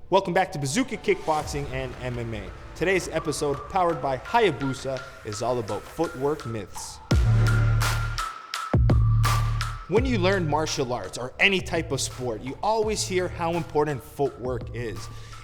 Welcome back to Bazooka Kickboxing and MMA. Today's episode, powered by HAYABUSA, is all about footwork myths. When you learn martial arts or any type of sport, you always hear how important footwork is.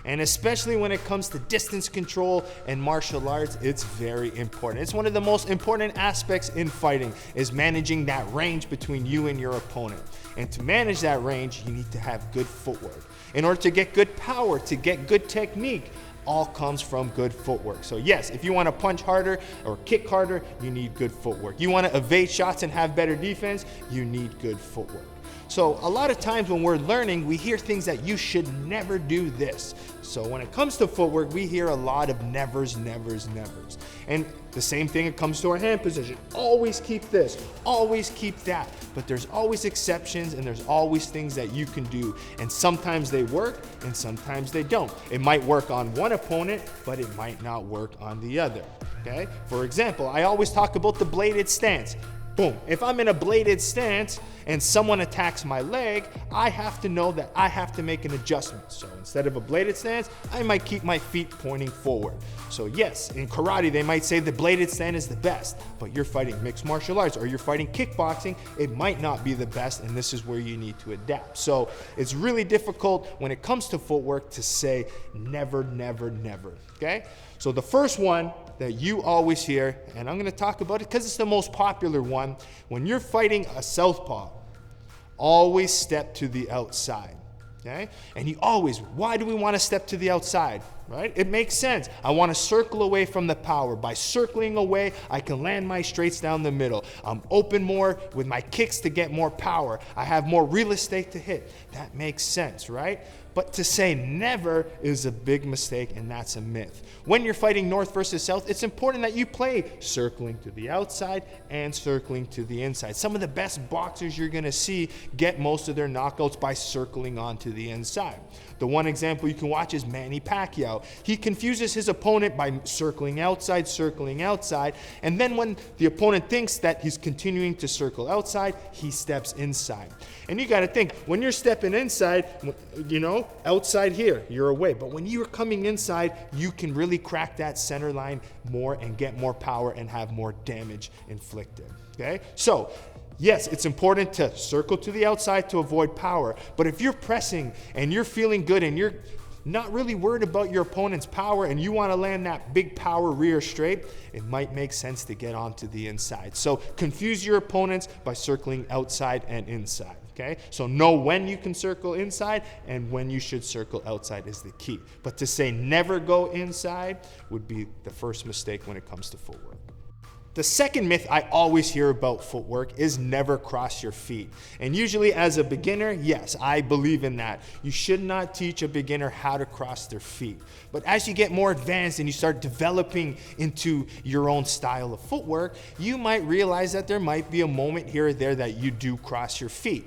And especially when it comes to distance control and martial arts, it's very important. It's one of the most important aspects in fighting, is managing that range between you and your opponent. And to manage that range, you need to have good footwork. In order to get good power, to get good technique, all comes from good footwork. So yes, if you want to punch harder or kick harder, you need good footwork. You want to evade shots and have better defense, you need good footwork. So a lot of times when we're learning, we hear things that you should never do this. So when it comes to footwork, we hear a lot of nevers, nevers, nevers. And the same thing, it comes to our hand position. Always keep this, always keep that. But there's always exceptions and there's always things that you can do. And sometimes they work and sometimes they don't. It might work on one opponent, but it might not work on the other, okay? For example, I always talk about the bladed stance. Boom, if I'm in a bladed stance and someone attacks my leg, I have to know that I have to make an adjustment. So instead of a bladed stance, I might keep my feet pointing forward. So yes, in karate, they might say the bladed stance is the best, but you're fighting mixed martial arts or you're fighting kickboxing, it might not be the best, and this is where you need to adapt. So it's really difficult when it comes to footwork to say never, never, never, okay? So the first one that you always hear, and I'm gonna talk about it because it's the most popular one, when you're fighting a southpaw, always step to the outside, okay? And you always, why do we wanna step to the outside, right? It makes sense. I wanna circle away from the power. By circling away, I can land my straights down the middle. I'm open more with my kicks to get more power. I have more real estate to hit. That makes sense, right? But to say never is a big mistake, and that's a myth. When you're fighting north versus south, it's important that you play circling to the outside and circling to the inside. Some of the best boxers you're gonna see get most of their knockouts by circling onto the inside. The one example you can watch is Manny Pacquiao. He confuses his opponent by circling outside, and then when the opponent thinks that he's continuing to circle outside, he steps inside. And you gotta think, when you're stepping inside, you know, outside here, you're away. But when you're coming inside, you can really crack that center line more and get more power and have more damage inflicted, okay? So, yes, it's important to circle to the outside to avoid power, but if you're pressing and you're feeling good and you're not really worried about your opponent's power and you want to land that big power rear straight, it might make sense to get onto the inside. So confuse your opponents by circling outside and inside, okay? So know when you can circle inside and when you should circle outside is the key. But to say never go inside would be the first mistake when it comes to footwork. The second myth I always hear about footwork is never cross your feet. And usually as a beginner, yes, I believe in that. You should not teach a beginner how to cross their feet. But as you get more advanced and you start developing into your own style of footwork, you might realize that there might be a moment here or there that you do cross your feet.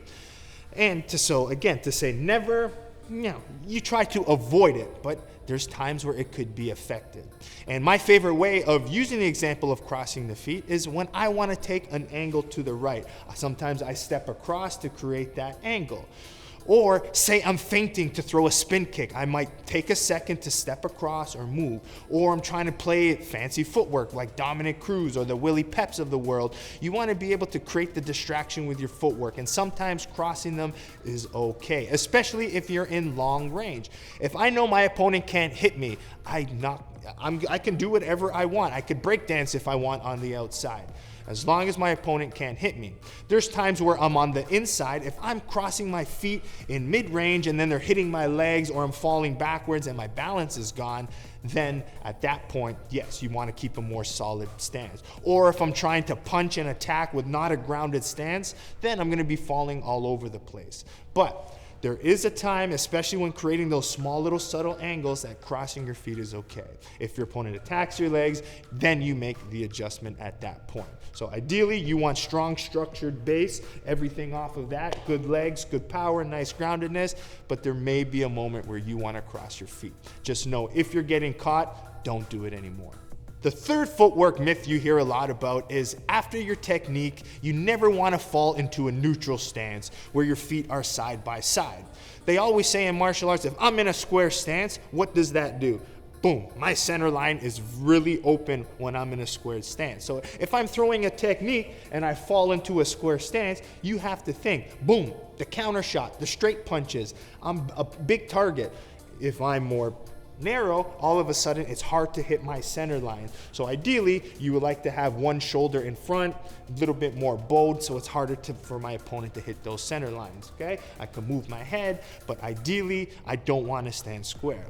And to say never, you try to avoid it, but there's times where it could be effective. And my favorite way of using the example of crossing the feet is when I want to take an angle to the right. Sometimes I step across to create that angle. Or say I'm feinting to throw a spin kick. I might take a second to step across or move. Or I'm trying to play fancy footwork like Dominic Cruz or the Willie Peps of the world. You want to be able to create the distraction with your footwork, and sometimes crossing them is okay, especially if you're in long range. If I know my opponent can't hit me, I can do whatever I want. I could break dance if I want on the outside, as long as my opponent can't hit me. There's times where I'm on the inside. If I'm crossing my feet in mid-range and then they're hitting my legs, or I'm falling backwards and my balance is gone, then at that point, yes, you want to keep a more solid stance. Or if I'm trying to punch and attack with not a grounded stance, then I'm going to be falling all over the place. But there is a time, especially when creating those small little subtle angles, that crossing your feet is okay. If your opponent attacks your legs, then you make the adjustment at that point. So ideally, you want strong structured base, everything off of that, good legs, good power, nice groundedness, but there may be a moment where you want to cross your feet. Just know if you're getting caught, don't do it anymore. The third footwork myth you hear a lot about is after your technique, you never want to fall into a neutral stance where your feet are side by side. They always say in martial arts, if I'm in a square stance, what does that do? Boom, my center line is really open when I'm in a square stance. So if I'm throwing a technique and I fall into a square stance, you have to think, boom, the counter shot, the straight punches, I'm a big target. If I'm more narrow, all of a sudden it's hard to hit my center line. So ideally, you would like to have one shoulder in front, a little bit more bowed, so it's harder for my opponent to hit those center lines, okay? I can move my head, but ideally, I don't want to stand square.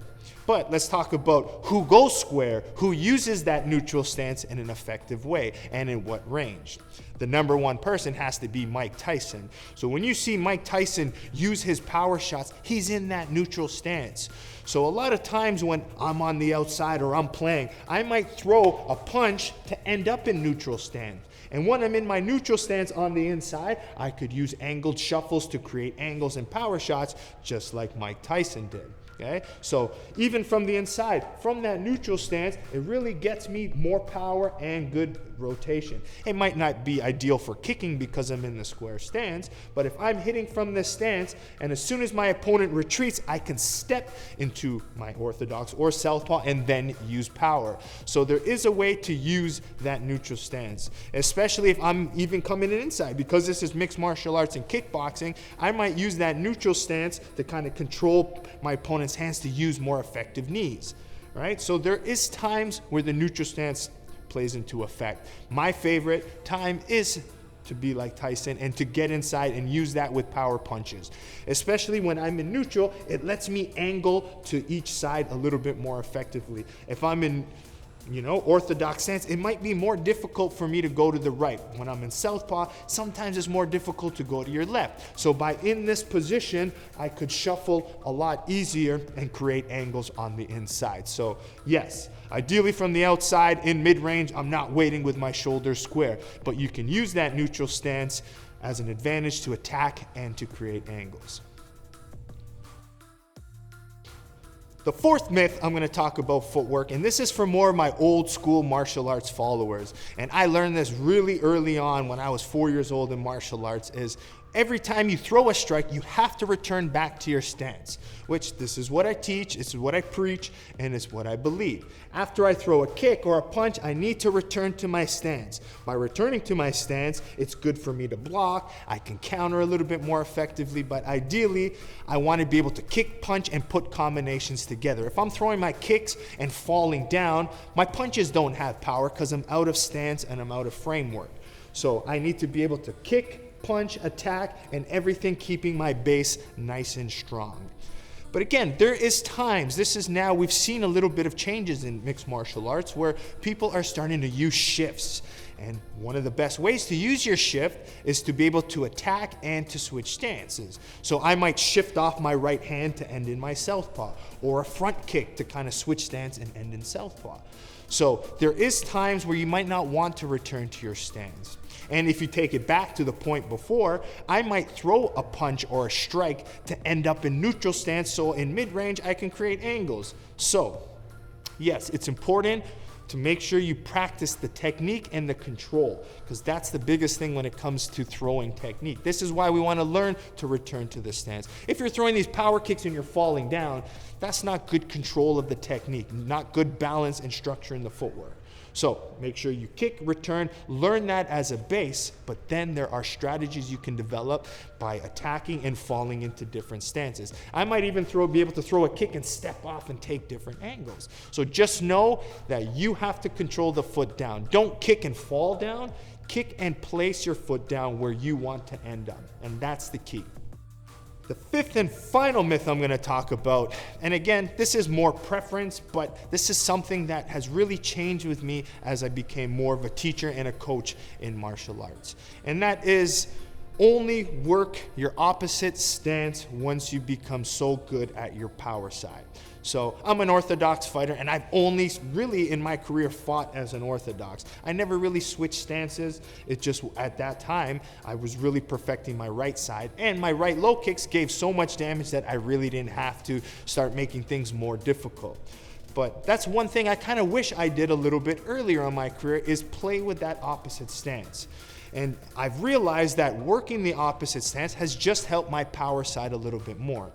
But let's talk about who goes square, who uses that neutral stance in an effective way, and in what range. The number one person has to be Mike Tyson. So when you see Mike Tyson use his power shots, he's in that neutral stance. So a lot of times when I'm on the outside or I'm playing, I might throw a punch to end up in neutral stance. And when I'm in my neutral stance on the inside, I could use angled shuffles to create angles and power shots just like Mike Tyson did. Okay? So even from the inside, from that neutral stance, it really gets me more power and good rotation. It might not be ideal for kicking because I'm in the square stance, but if I'm hitting from this stance and as soon as my opponent retreats, I can step into my orthodox or southpaw and then use power. So there is a way to use that neutral stance, especially if I'm even coming in inside. Because this is mixed martial arts and kickboxing, I might use that neutral stance to kind of control my opponent's hands to use more effective knees, right? So there is times where the neutral stance plays into effect. My favorite time is to be like Tyson and to get inside and use that with power punches. Especially when I'm in neutral, it lets me angle to each side a little bit more effectively. If I'm in orthodox stance, it might be more difficult for me to go to the right. When I'm in southpaw, sometimes it's more difficult to go to your left. So by in this position, I could shuffle a lot easier and create angles on the inside. So yes, ideally from the outside in mid-range, I'm not waiting with my shoulders square, but you can use that neutral stance as an advantage to attack and to create angles. The fourth myth I'm going to talk about footwork, and this is for more of my old school martial arts followers. And I learned this really early on when I was 4 years old in martial arts, is every time you throw a strike, you have to return back to your stance, which this is what I teach, this is what I preach, and it's what I believe. After I throw a kick or a punch, I need to return to my stance. By returning to my stance, it's good for me to block, I can counter a little bit more effectively, but ideally, I want to be able to kick, punch, and put combinations together. If I'm throwing my kicks and falling down, my punches don't have power because I'm out of stance and I'm out of framework. So I need to be able to kick, punch, attack, and everything keeping my base nice and strong. But again, there is times, we've seen a little bit of changes in mixed martial arts where people are starting to use shifts. And one of the best ways to use your shift is to be able to attack and to switch stances. So I might shift off my right hand to end in my southpaw, or a front kick to kind of switch stance and end in southpaw. So there is times where you might not want to return to your stance. And if you take it back to the point before, I might throw a punch or a strike to end up in neutral stance, so in mid-range I can create angles. So yes, it's important to make sure you practice the technique and the control, because that's the biggest thing when it comes to throwing technique. This is why we want to learn to return to the stance. If you're throwing these power kicks and you're falling down, that's not good control of the technique, not good balance and structure in the footwork. So make sure you kick, return, learn that as a base, but then there are strategies you can develop by attacking and falling into different stances. I might even be able to throw a kick and step off and take different angles. So just know that you have to control the foot down. Don't kick and fall down. Kick and place your foot down where you want to end up, and that's the key. The fifth and final myth I'm going to talk about, and again, this is more preference, but this is something that has really changed with me as I became more of a teacher and a coach in martial arts. And that is only work your opposite stance once you become so good at your power side. So I'm an orthodox fighter, and I've only really in my career fought as an orthodox. I never really switched stances. It just, at that time, I was really perfecting my right side, and my right low kicks gave so much damage that I really didn't have to start making things more difficult. But that's one thing I kind of wish I did a little bit earlier in my career, is play with that opposite stance. And I've realized that working the opposite stance has just helped my power side a little bit more.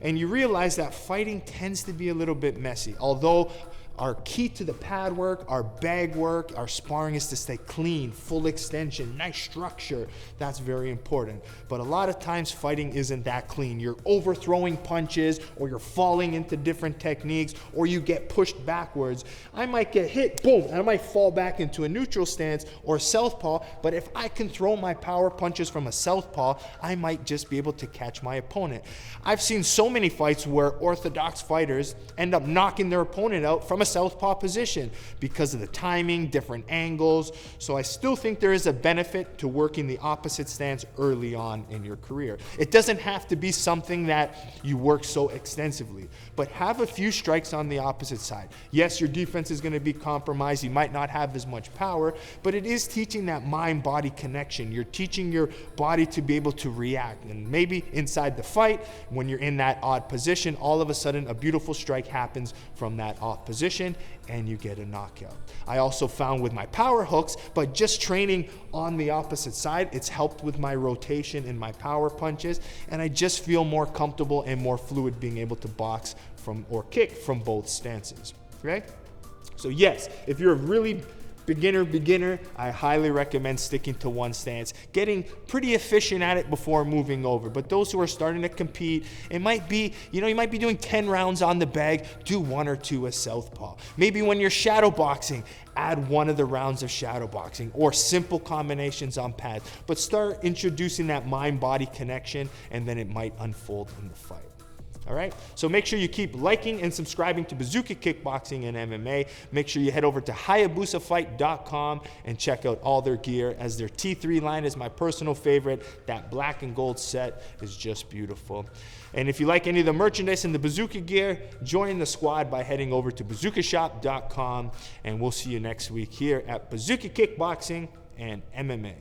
And you realize that fighting tends to be a little bit messy. Although our key to the pad work, our bag work, our sparring is to stay clean, full extension, nice structure. That's very important. But a lot of times fighting isn't that clean. You're overthrowing punches, or you're falling into different techniques, or you get pushed backwards. I might get hit, boom, and I might fall back into a neutral stance or southpaw. But if I can throw my power punches from a southpaw, I might just be able to catch my opponent. I've seen so many fights where orthodox fighters end up knocking their opponent out from a southpaw position because of the timing, different angles. So I still think there is a benefit to working the opposite stance early on in your career. It doesn't have to be something that you work so extensively, but have a few strikes on the opposite side. Yes, your defense is going to be compromised. You might not have as much power, but it is teaching that mind-body connection. You're teaching your body to be able to react. And maybe inside the fight, when you're in that odd position, all of a sudden a beautiful strike happens from that off position, and you get a knockout. I also found with my power hooks, but just training on the opposite side, it's helped with my rotation and my power punches, and I just feel more comfortable and more fluid being able to box from or kick from both stances. Okay? So yes, if you're a really beginner, I highly recommend sticking to one stance, getting pretty efficient at it before moving over. But those who are starting to compete, it might be, you might be doing 10 rounds on the bag, do 1 or 2 as southpaw. Maybe when you're shadow boxing, add 1 of the rounds of shadow boxing or simple combinations on pads. But start introducing that mind-body connection, and then it might unfold in the fight. All right, so make sure you keep liking and subscribing to Bazooka Kickboxing and MMA. Make sure you head over to HAYABUSAfight.com and check out all their gear, as their T3 line is my personal favorite. That black and gold set is just beautiful. And if you like any of the merchandise and the Bazooka gear, join the squad by heading over to bazookashop.com, and we'll see you next week here at Bazooka Kickboxing and MMA.